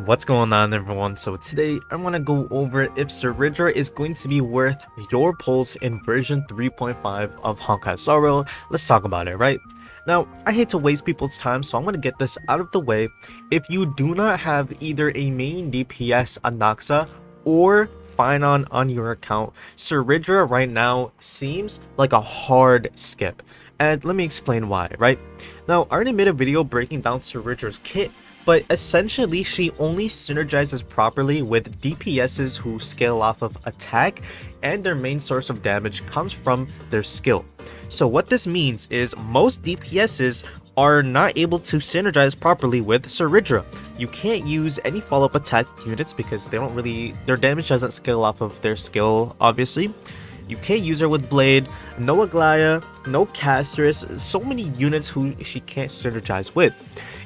What's going on, everyone? So today I want to go over if Cerydra is going to be worth your pulls in version 3.5 of Honkai Sorrow. Let's talk about it, right? Now, I hate to waste people's time, so I'm going to get this out of the way. If you do not have either a main DPS Anaxa or Finon on your account, Cerydra right now seems like a hard skip. And let me explain why, right? Now, I already made a video breaking down Cerydra's kit, but essentially she only synergizes properly with DPSs who scale off of attack, and their main source of damage comes from their skill. So what this means is most DPSs are not able to synergize properly with Cerydra. You can't use any follow-up attack units because their damage doesn't scale off of their skill, obviously. You can't use her with Blade, no Aglaya, no Castris, so many units who she can't synergize with.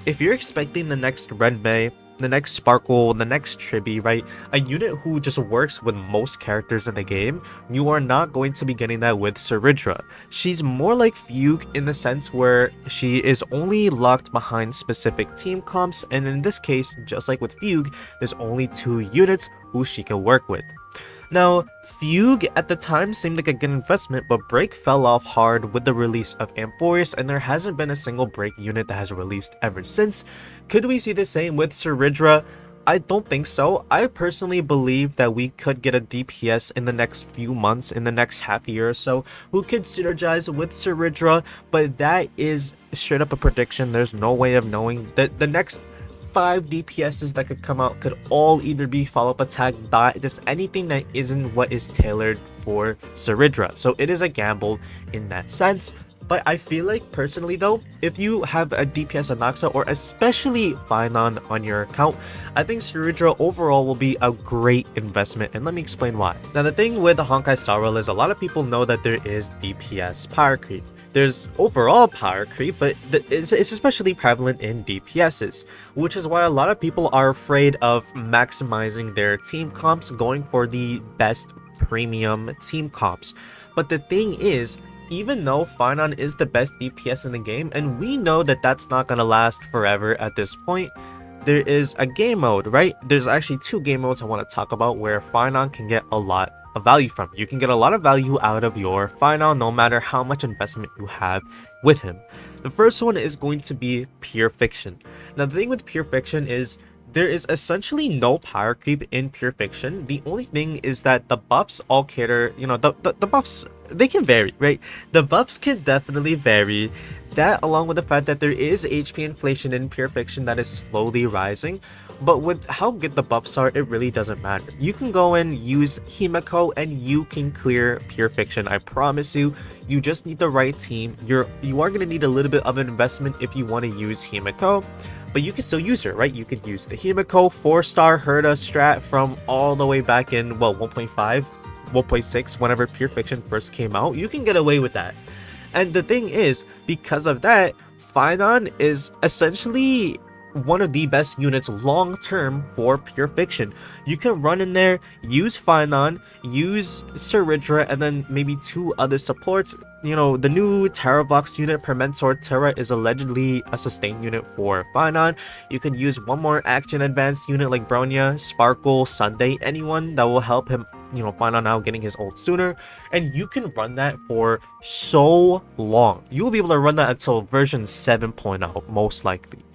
If you're expecting the next Renmei, the next Sparkle, the next Tribi, right, a unit who just works with most characters in the game, you are not going to be getting that with Cerydra. She's more like Fugue in the sense where she is only locked behind specific team comps, and in this case, just like with Fugue, there's only 2 units who she can work with. Now, Fugue at the time seemed like a good investment, but Break fell off hard with the release of Amphorius, and there hasn't been a single Break unit that has released ever since. Could we see the same with Cerydra? I don't think so. I personally believe that we could get a DPS in the next few months, in the next half year or so, who could synergize with Cerydra, but that is straight up a prediction. There's no way of knowing that the next 5 DPSs that could come out could all either be follow-up attack, dot, just anything that isn't what is tailored for Cerydra. So it is a gamble in that sense. But I feel like personally though, if you have a DPS Anaxa or especially Finon on your account, I think Cerydra overall will be a great investment, and let me explain why. Now the thing with the Honkai Star Rail is a lot of people know that there is DPS power creep. There's overall power creep, but it's especially prevalent in DPSs, which is why a lot of people are afraid of maximizing their team comps, going for the best premium team comps. But the thing is, even though Finon is the best DPS in the game, and we know that that's not gonna last forever at this point, there is a game mode, right? There's actually 2 game modes I want to talk about where Finon can get a lot of value from. You can get a lot of value out of your Finon no matter how much investment you have with him. The first one is going to be Pure Fiction. Now the thing with Pure Fiction is there is essentially no power creep in Pure Fiction. The only thing is that the buffs all cater, the buffs, they can vary, right? The buffs can definitely vary. That along with the fact that there is HP inflation in Pure Fiction that is slowly rising. But with how good the buffs are, it really doesn't matter. You can go and use Himiko and you can clear Pure Fiction, I promise you. You just need the right team. You are going to need a little bit of an investment if you want to use Himiko, but you can still use her, right? You can use the Himiko 4-star Herda strat from all the way back in, well, 1.5, 1.6, whenever Pure Fiction first came out. You can get away with that. And the thing is, because of that, Finon is essentially one of the best units long term for Pure Fiction. You can run in there, use Finon, use Cerydra, and then maybe 2 other supports. You know, the new Terravox unit, Permentor Terra, is allegedly a sustain unit for Finon. You can use one more action advanced unit like Bronya, Sparkle, Sunday, anyone that will help him, Finon out getting his ult sooner. And you can run that for so long. You will be able to run that until version 7.0, most likely.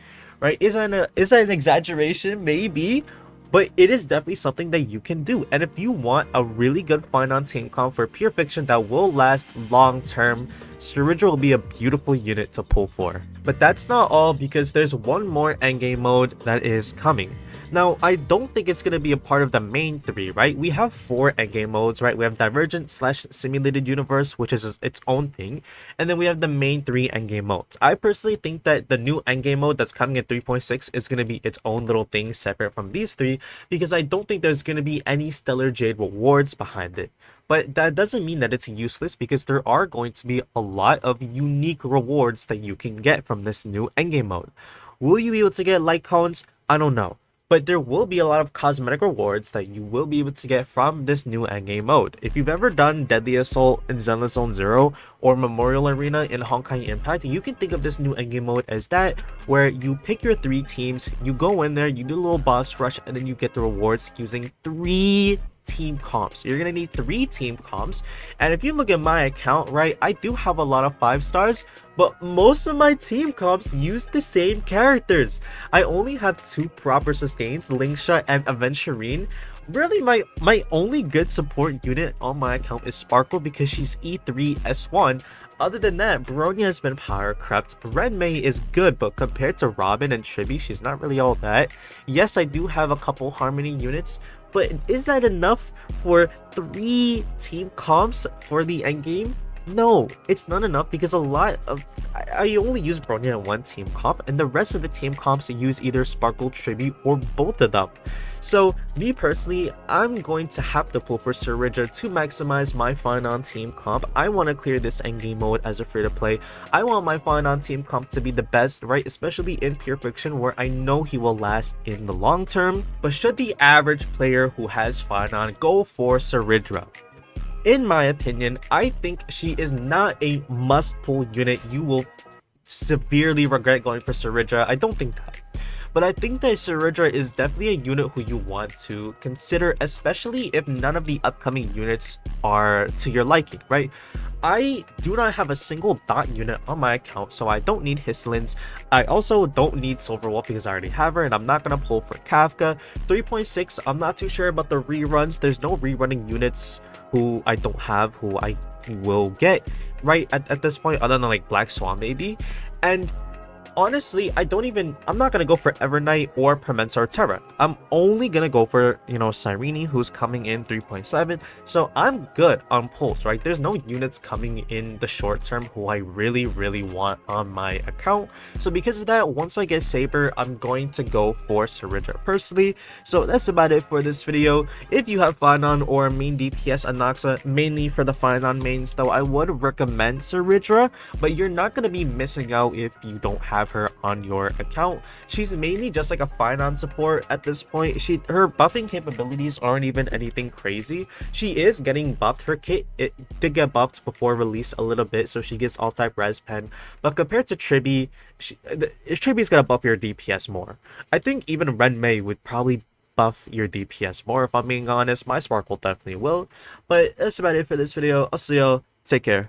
Right? Is that an exaggeration? Maybe, but it is definitely something that you can do. And if you want a really good Finon team comp for Pure Fiction that will last long term, Cerydra will be a beautiful unit to pull for. But that's not all, because there's one more endgame mode that is coming. Now, I don't think it's going to be a part of the main 3, right? We have 4 endgame modes, right? We have Divergent / Simulated Universe, which is its own thing. And then we have the main 3 endgame modes. I personally think that the new endgame mode that's coming in 3.6 is going to be its own little thing separate from these 3, because I don't think there's going to be any Stellar Jade rewards behind it. But that doesn't mean that it's useless, because there are going to be a lot of unique rewards that you can get from this new endgame mode. Will you be able to get light cones? I don't know. But there will be a lot of cosmetic rewards that you will be able to get from this new endgame mode. If you've ever done Deadly Assault in Zenless Zone Zero or Memorial Arena in Honkai Impact, you can think of this new endgame mode as that, where you pick your 3 teams, you go in there, you do a little boss rush, and then you get the rewards using 3 team comps. You're gonna need 3 team comps. And if you look at my account, right, I do have a lot of 5 stars, but most of my team comps use the same characters. I only have 2 proper sustains, Lingsha and Aventurine. Really, my only good support unit on my account is Sparkle because she's E3 S1. Other than that, Bronya has been power crept. Red May is good, but compared to Robin and Chibi, she's not really all that. Yes, I do have a couple Harmony units, but is that enough for 3 team comps for the endgame? No, it's not enough because a lot of I only use Bronya in 1 team comp, and the rest of the team comps use either Sparkle, Tribute, or both of them. So me personally, I'm going to have to pull for Cerydra to maximize my fine on team comp. I want to clear this endgame mode as a free to play. I want my fine on team comp to be the best, right? Especially in Pure Fiction, where I know he will last in the long term. But should the average player who has fine on go for Cerydra? In my opinion, I think she is not a must-pull unit. You will severely regret going for Cerydra. I don't think that. But I think that Cerydra is definitely a unit who you want to consider, especially if none of the upcoming units are to your liking, right? I do not have a single dot unit on my account, so I don't need Hisslins. I also don't need Silverwolf because I already have her, and I'm not going to pull for Kafka. 3.6, I'm not too sure about the reruns. There's no rerunning units who I don't have, who I will get right at this point, other than like Black Swan maybe. And honestly, I'm not gonna go for Evernight or Permentor Terra. I'm only gonna go for, Cyrene, who's coming in 3.7. So I'm good on pulls, right? There's no units coming in the short term who I really want on my account. So because of that, once I get Saber, I'm going to go for Cerydra personally. So that's about it for this video. If you have Phanon or main DPS Anaxa, mainly for the Phanon mains though, I would recommend Cerydra, but you're not gonna be missing out if you don't have her on your account. She's mainly just like a finance support at this point. Her buffing capabilities aren't even anything crazy. She is getting buffed. Her kit, it did get buffed before release a little bit, so she gets all type res pen, but compared to Tribi, Tribi's gonna buff your DPS more. I think even Ren Mei would probably buff your DPS more, if I'm being honest. My Sparkle definitely will. But that's about it for this video. I'll see y'all. Take care.